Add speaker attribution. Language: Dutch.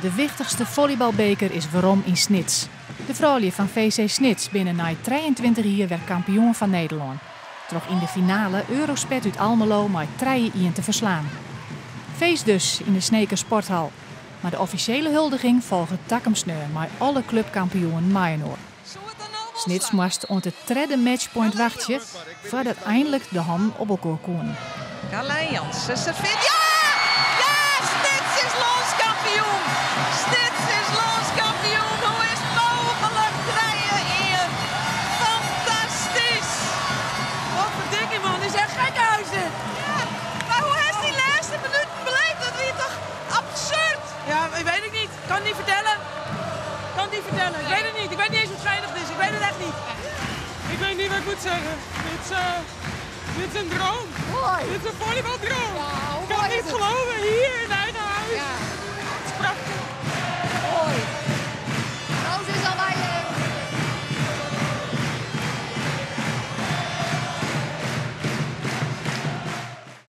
Speaker 1: De wichtigste volleybalbeker is weerom in Snits. De vrouwen van VC Snits binnen na 23 jaar weer kampioen van Nederland. Toch in de finale Eurospet uit Almelo met 3-1 te verslaan. Feest dus in de Sneker Sporthal. Maar de officiële huldiging volgt takkensteun met alle clubkampioenen Mayenhoor. Snits moest op de derde matchpoint wachten voordat eindelijk de handen op elkaar komen.
Speaker 2: Carlijn Jansen serveert. Ja! Ja! Snits is landskampioen! Snits is landskampioen! Hoe is het mogelijk? Rijden hier! Fantastisch! Wat verdikking man, die zijn gekhuizen! Ja, maar hoe heeft die laatste minuut beleefd? Dat is toch absurd? Ja, ik weet het niet. Kan het niet vertellen. Kan het niet vertellen. Ik weet het niet. Ik weet niet eens hoe het geëindigd is. Ik weet het echt niet.
Speaker 3: Ik weet niet wat ik moet zeggen. Dit is een droom.
Speaker 4: Mooi.
Speaker 3: Dit is een volleybaldroom.
Speaker 4: Ja, hoe
Speaker 3: ik kan
Speaker 4: mooi
Speaker 3: het
Speaker 4: is
Speaker 3: niet
Speaker 4: het?
Speaker 3: geloven. Hier in eigen huis.
Speaker 4: Ja.